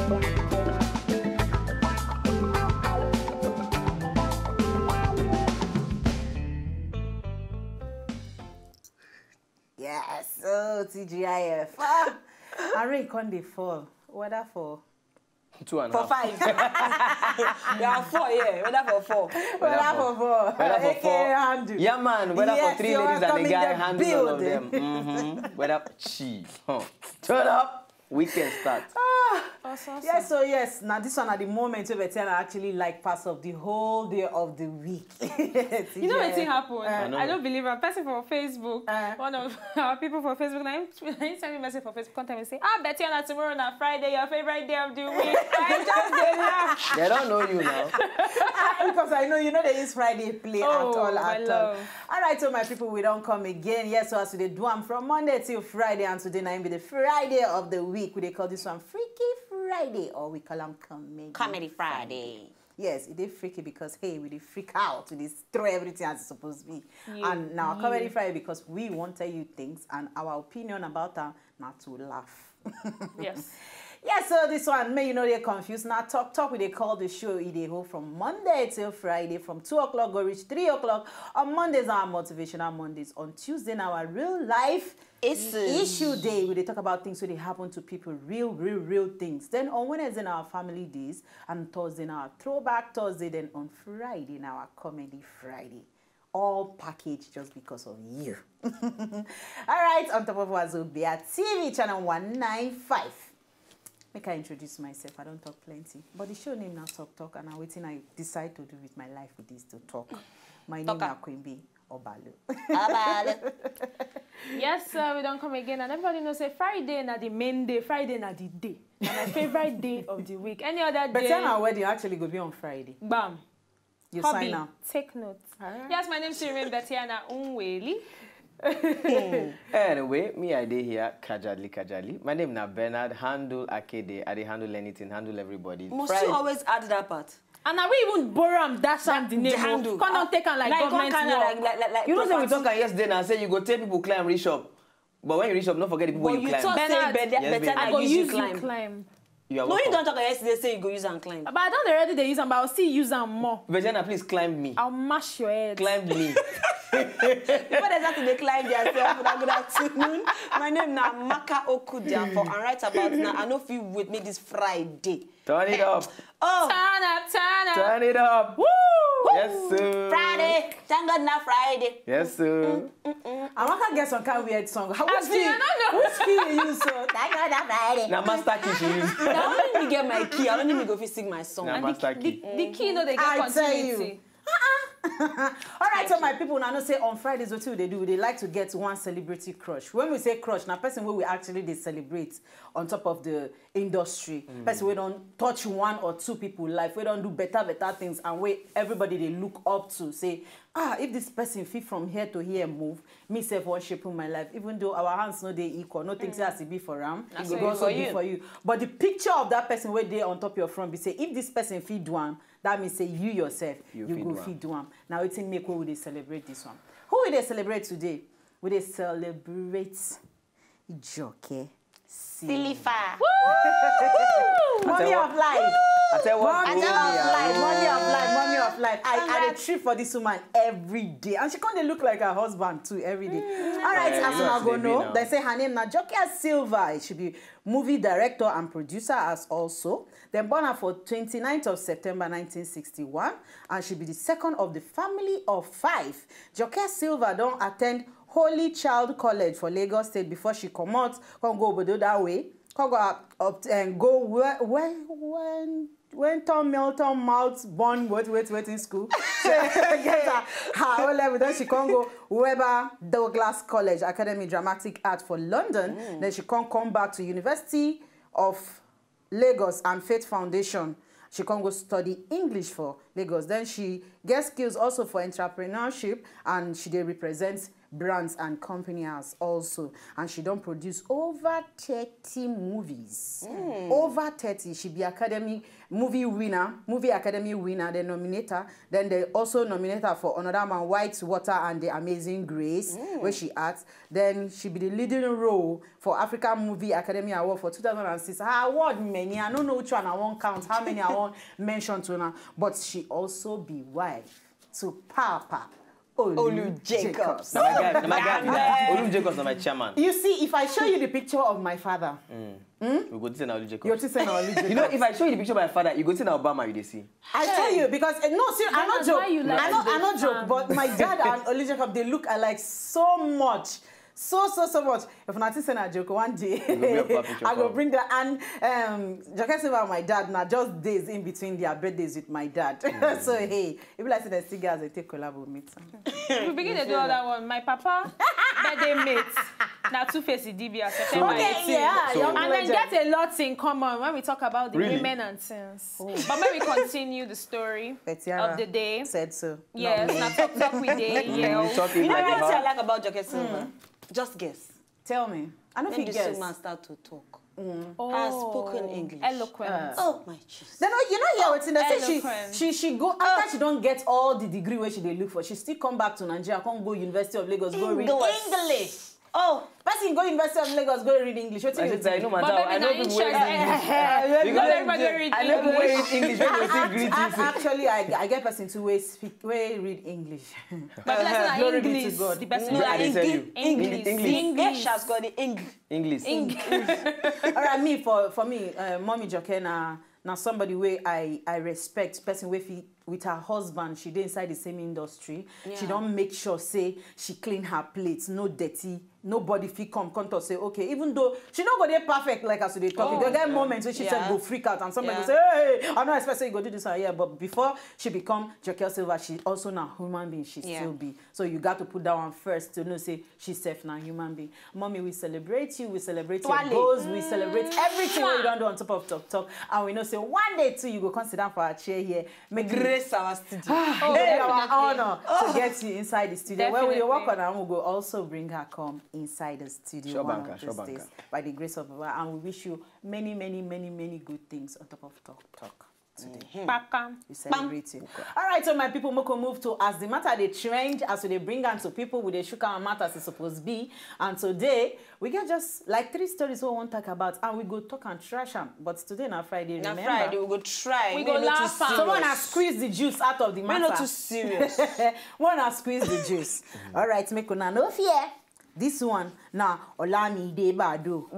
Yes, oh, TGIF. Ah, I read Conde fall. Weather for 2.5. For 5. Yeah, 4, yeah. Weather for 4. Weather for 4. Weather for 4. Handle. Yeah, man. Weather Yes, for 3 you ladies are and a coming guy the handle all of them. building. Weather, huh. Turn up. Weekend start. Awesome. Yes, so yes. Now this one at the moment, we actually like parts of the whole day of the week. You know what happened? I don't believe a person for Facebook, one of our people for Facebook, I send me a message for Facebook, contact me say, Bettiana, tomorrow on Friday, your favorite day of the week. I just did laugh. They don't know you now. Because I know you know they use Friday play at all. All right, so my people, we don't come again. Yes, so as we do them from Monday till Friday, and today night be the Friday of the week. We call this one Freaky Friday, or we call them Comedy Friday. Yes, it is freaky because, hey, we freak out. We throw everything as it's supposed to be. And now Comedy Friday because we won't tell you things and our opinion about them, not to laugh. Yes. Yes, so this one, may you know they're confused. Now, Talk, we they call the show from Monday till Friday, from 2 o'clock go reach 3 o'clock. On Mondays, our motivational Mondays. On Tuesday, now our real life issue day, where they talk about things where they happen to people, real things. Then on Wednesday, our family days, and Thursday, our throwback Thursday. Then on Friday, now our comedy Friday. All packaged just because of you. All right, on top of Wazobia TV channel 195. Make I introduce myself. I don't talk plenty. But the show name now Talk, and I'm waiting I decide to do with my life with this to talk. My name is Quimby Obalu. Yes, sir, we don't come again. And everybody knows say Friday na the main day, Friday na the day. Na my favorite day of the week. Any other day. But then our wedding actually go be on Friday. Bam. You Hobby. sign up. Take note. Right. Yes, my name is Shireen Bettiana Unweli. Anyway, me I dey here, Kajali. My name is Bernard, handle Akede. I dey handle anything, handle everybody. Must you always add that part? And I will even borrow them that the name. Handle. Can't take on like government like you know say we talk yesterday now say you go tell people climb reach up. But when you reach up, don't forget the people you climb. Better I go use you climb. No, you don't talk yesterday say you go use and climb. But I don't already they use them, but I'll still use them more. Bettiana, please climb me. I'll mash your head. Climb me. Before they start to climb themselves, good afternoon. My name is Maka Okudia and right about now, I know if you with me this Friday. Turn it up. Oh. Turn up. Turn it up. Woo! Yes, sir. Friday. Thank God now Friday. Yes, sir. I want to get some kind of weird song. Which I don't know. Which key you use, sir? Thank God now Friday. Now master key she use. Now let me get my key. I don't need to go sing my song. Now master key. The key no they get continuity. All right, so my people now know say on Fridays what they do, they like to get one celebrity crush. When we say crush, now person where we actually they celebrate on top of the industry. Person we don't touch one or two people life, we don't do better things, and where everybody they look up to say, if this person fit from here to here move, me self worshiping my life, even though our hands no they equal, no things has to be for them, it will also be for you. But the picture of that person where they on top of your front, be say if this person fit do one, that means say you yourself, you go feed one. Now it's in make where they celebrate this one. Who will they celebrate today? Will they celebrate Joke Silifa. Mommy of life. I tell what Mommy of life. I treat for this woman every day. And she can't look like her husband too every day. All right, as I go know, they say her name now Jokia Silva. She be movie director and producer as also. Then born her for 29th of September 1961. And she be the second of the family of 5. Jokia Silva don't attend Holy Child College for Lagos State before she come out, come go Obodo that way, come go up and go when Tom Milton Mouth born wait in school. So get her O-level, then she can go Weber Douglas College Academy Dramatic Art for London. Then she can come back to University of Lagos and Faith Foundation. She can go study English for Lagos. Then she gets skills also for entrepreneurship, and she represents brands and company has also, and she don't produce over 30 movies. Over 30. She be movie Academy winner, the nominator. Then they also nominate her for another man, White Water and the Amazing Grace, where she acts. Then she be the leading role for African Movie Academy Award for 2006. Her award many, I don't know which one I won't count, how many I won't mention to now. But she also be wife to Papa Olu Jacobs. My guy. Olu Jacobs is my chairman. You see, if I show you the picture of my father, we go to say Olu Jacobs. you're to say Olu Jacobs. You know, if I show you the picture of my father, you go to say Obama, you see. I tell you, because no, see, I'm not joke. I'm not joke, but my dad and Olu Jacob, they look alike so much. So much. If not saying a joke, one day I go bring that. And Jacques Silva and my dad now just days in between their birthdays with my dad. So hey, if you like to see the girls, they take collab with me. We begin to do all that one. My papa birthday mates. Now Two-Face DB as September 18. Yeah, so, and then get a lot in common when we talk about the women and things. But when we continue the story of the day. Said so. Yes, now talk with day. You know what I like about Jacques Silva? Just guess. Tell me. I don't think guess. When the start to talk. Oh, Has spoken English. Eloquent. Oh my Jesus. Then you know here what's in the say she go after she don't get all the degree where she they look for. She still come back to Nigeria, come go University of Lagos, go read English. Oh, person go University of Lagos, go read English. What do you think? I know people read English. I know people read English. Actually, I get person to read English. But that's Glory be English. to God. The person No, I didn't tell you. English has got the English. All right, me for me, Mommy Joke na somebody where I respect, person with her husband, she dey inside the same industry. Yeah. She don't make sure say she clean her plates, no dirty. Nobody fit come to say okay, even though she not go there perfect like as they talk. You get moments where she said go freak out and somebody say, hey, I know I expect you go do this and yeah, but before she become Jacques Silva, she also now human being, she still be. So you got to put that one first to know say she's self now human being. Mommy, we celebrate you, we celebrate your goals, we celebrate everything we don't do on top of talk, and we know say one day too you go consider for our chair here, make grace our studio. Hey, our honor to get you inside the studio. When we work on her, we'll go also bring her come inside the studio one of these days by the grace of Allah, and we wish you many good things on top of talk today. We celebrate you. All right, so my people, Moko move to as the matter they trend, as they bring on to people with the sugar and matters it's supposed to be. And today we get just like 3 stories we won't talk about, and we go talk and trash them. But today na Friday, remember? Na Friday we go try. We go laugh. Someone has squeezed the juice out of the matter. We're not too serious. One has squeezed the juice. All right, make una no fear. This one now Olamide Bado.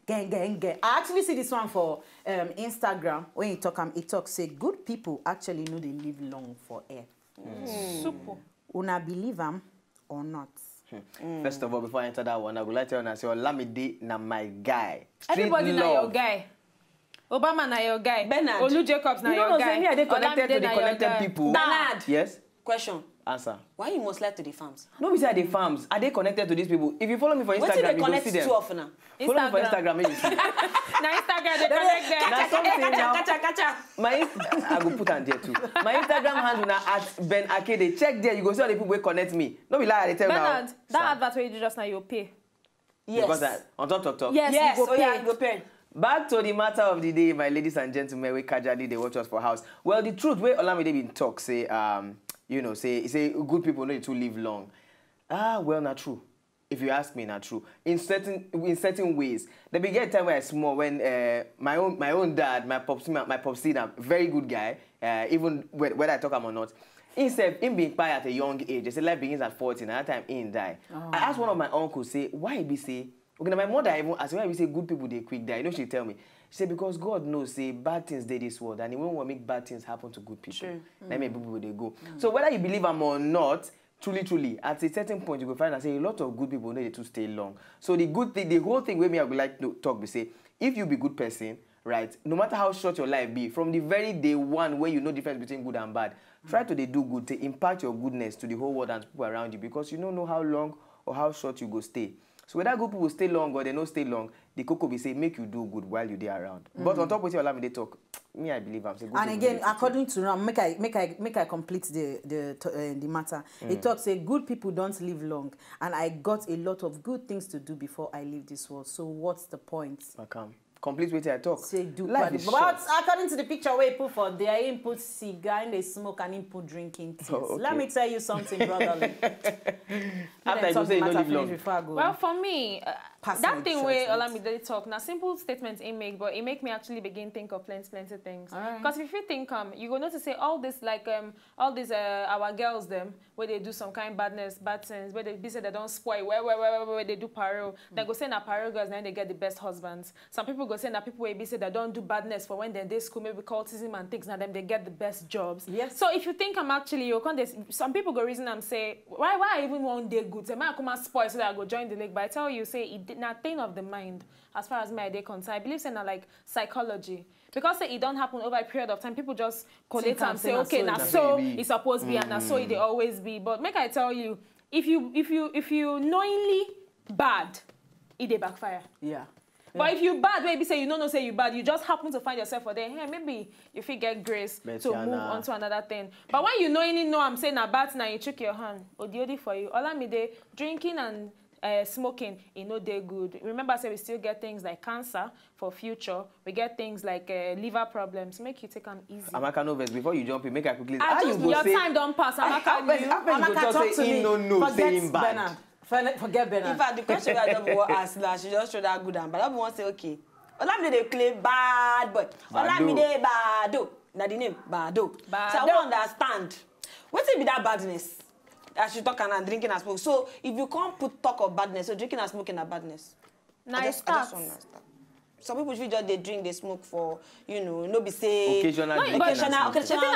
Gang. I actually see this one for Instagram. When you talk, it talks say good people actually know they live long for air. Super. Una believe them or not? First of all, before I enter that one, I would like to say Olamide na my guy. Everybody na your guy. Obama na your guy. Bernard. Olu Jacobs na your guy. You they connected to the connected people. Bernard. Yes. Question. Answer. Why you must like to the farms? No, we say the farms. Are they connected to these people? If you follow me for Instagram, you go see them. Too often now? Follow me for Instagram, maybe you see. Na Instagram they connect them. Now something now. Kacha. I go put on there too. My Instagram handle now at Ben Akede. Check there. You go see all the people who connect me. No be lie, they tell Bernard, now. that advert where you do just now you pay. Yes. Because on talk. Yes, you go pay. You go pay. Back to the matter of the day, my ladies and gentlemen, we casually they watch us for house. Well, the truth where Olamide been talk say say good people know to live long. Well, not true. If you ask me, not true. In certain ways, there be get time where I small when my own dad, my popsy, very good guy. Even whether I talk him or not, instead him being quiet at a young age. They say life begins at 14. And that time he die. I asked one of my uncles say why he be say. Okay, my mother even asked why we say good people they quick die. You know she tell me. She said because God knows say bad things they this world and he won't want to make bad things happen to good people. Sure. That make people they go. So whether you believe them or not, truly, at a certain point you will find and say a lot of good people know to stay long. So the good thing, the whole thing where me I would like to talk we say if you be good person, right? No matter how short your life be, from the very day one where you know the difference between good and bad, try to do good to impact your goodness to the whole world and people around you because you don't know how long or how short you go stay. So whether good people stay long or they don't stay long, the cocoa will say make you do good while you're there around. But on top of it, Olamide talk, me, I believe I'm saying. And again, according to Ram, make I complete the matter. It talks say good people don't live long, and I got a lot of good things to do before I leave this world. So what's the point? Complete with I talk. Say do life is short. But according to the picture where he put for there, he put cigar and they smoke and he put drinking things. Okay. Let me tell you something, brotherly. After you say you don't live long. Well, for me, that thing where Olamide talk, now simple statements it make, but it make me actually begin think of plenty things. Because if you think you go notice say all this like all these our girls them where they do some kind bad things, where they say they don't spoil, where they do paro. They go say na paro girls then they get the best husbands. Some people go say na people where be say they don't do badness for when they're in school, maybe cultism and things, now them they get the best jobs. Yes. So if you think I'm actually some people go reason I'm say why I even want day good? Say man come and spoil so that I go join the league. But I tell you say it did not thing of the mind as far as my day concerned. I believe say na like psychology. Because say it don't happen over a period of time, people just collate and say, okay, now so it's supposed to be and now so it always be. But make I tell you, if you knowingly bad, it dey backfire. Yeah. But if you bad, maybe say you don't know say you bad, you just happen to find yourself for there. Hey, maybe if you get grace to move on to another thing. But when you knowingly know I'm saying a bad now, you trick your hand. Odi for you. Olamide, drinking and smoking, it no dey good. Remember, say we still get things like cancer for future. We get things like liver problems. Make you take them easy. Amaka Novus, before you jump in, make I quickly. Your time don't pass. Amaka, talk to me. No, saying bad. Forget Bernard. In fact, the question I don't want to ask now, she just showed that good and bad. I don't want to say, okay, Olamide they claim bad boy. Olamide bado. Now the name bado. So I want to understand. What's it be that badness? That she talk and drinking and smoke. So if you can't talk of badness, so drinking and smoking are badness. Now it starts. Some people just they drink, they smoke for, no be say occasional the thing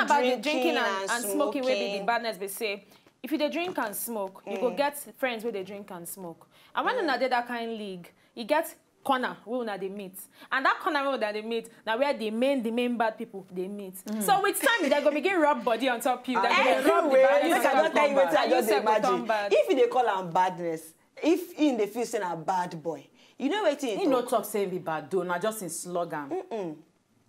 about the drinking and smoking will be the badness. They say if you dey drink and smoke, you go get friends where they drink and smoke. And when una dey that kind league, you get corner where una dey meet. And that corner where una dey meet, now where the main bad people they meet. So with time they go begin rub body on top you. They go rub the bad. If they call am badness, if in the feel say a bad boy, you know what he no talk saying be bad though, not just in slogan.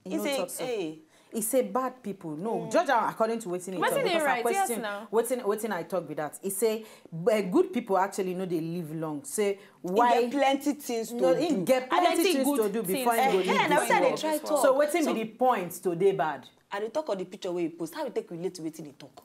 He say, hey. He say bad people. No, judge according to waiting. Right? Question, yes, now. Waiting I talk with that. He say good people actually know they live long. Say why? He get plenty things to do. He get plenty things to do before he go live this world. So waiting be the points to they bad. And they talk of the picture where you post. How we take relate to waiting they talk.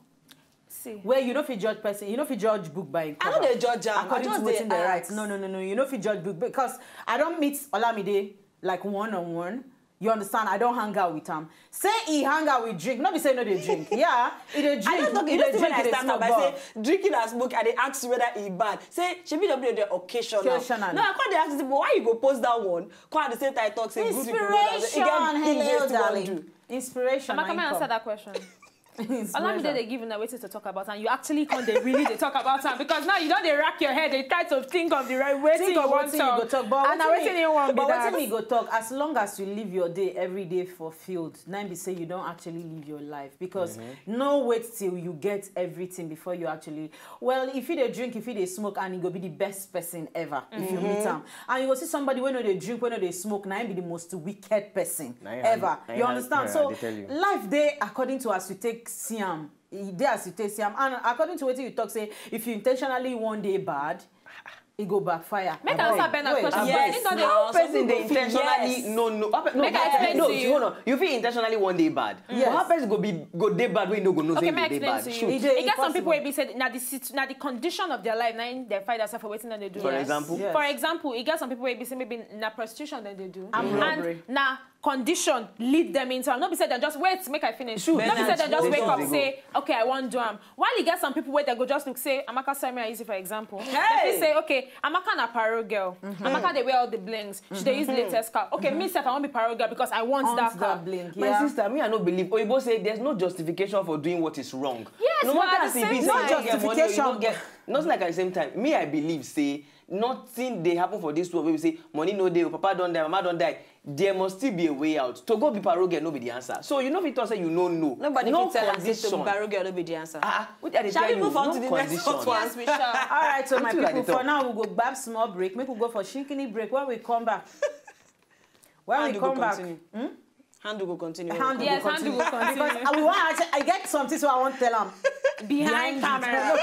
See. Where you know if you judge person, you know if you judge book by cover. I know they judge according to waiting the right. No. You know if you judge book because I don't meet Olamide like one-on-one. You understand? I don't hang out with him. Say he hang out with drink. Not be say no they drink. Yeah, he they drink. I don't talk. You don't when I stand up. I say drinking and smoke. And they ask you whether he bad. Say she be the occasional. No, I can't. They ask you, but why you go post that one? Come at the same time talk. Say good people. Hello, darling. Inspiration. Come answer that question. Olamide they giving a way to talk about and you actually can't they really they talk about it because now you don't they rack your head they try to think of the right way to go talk. But what me go talk as long as you live your day every day fulfilled. Now be say you don't actually live your life because no wait till you get everything before you actually. Well, if you dey drink, if you dey smoke, and you go be the best person ever if you meet him, and you go see somebody when they drink, when they smoke, now be the most wicked person ever. You understand? So life day according to us you take. Siam, as you take Siam, and according to what you talk, say if you intentionally one day bad, it go backfire. Make I answer Bernard question. Yes, how person they intentionally no. Make I explain to you. Hold on. You feel intentionally one day bad. Yes. How person go day bad when you no go know say day bad. It gets some people where be said now the condition of their life now they find themselves for waiting that they do. For example, it gets some people where be say maybe na prostitution that they do. And now condition lead them into. Not be said they just wait make I finish. Not be said they just wake up say okay I want to do them. While you get some people where they go just look say Amaka Samira easy for example. They say okay Amaka na paro girl. Amaka they wear all the blings. She they use latest car. Okay me self I want to be paro girl because I want that car. Bling. My sister me I don't believe. Oyibo say there's no justification for doing what is wrong. Yes, no matter as it be say no justification. Not like at the same time. Me I believe say nothing they happen for this world where we say money no day, papa don't die, mama don't die. There must still be a way out. To go be paro girl no be the answer. So you know if it say you know no. Nobody can tell us to be paro girl no be the answer. Shall we move on to the next one? Yes, we shall. All right, so my people, for now we'll go back small break. Make we go for shinkini break. When we come back, Handle will continue. Handle will continue. Because I get something so I want to tell them. Behind camera.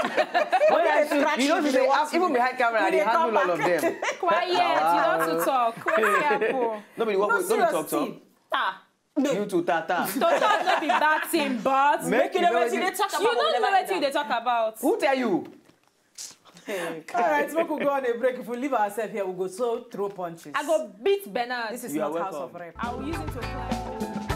You know, even behind camera, they handle all of them. Quiet, you want to talk. Nobody talk. You two tata. To talk not be bad thing, but make you know what they talk about. You don't know what they talk about. Who tell you? All right, so we'll go on a break. If we leave ourselves here, we'll go throw punches. I go beat Bernard. This is not House of Rap. I will use it to fly.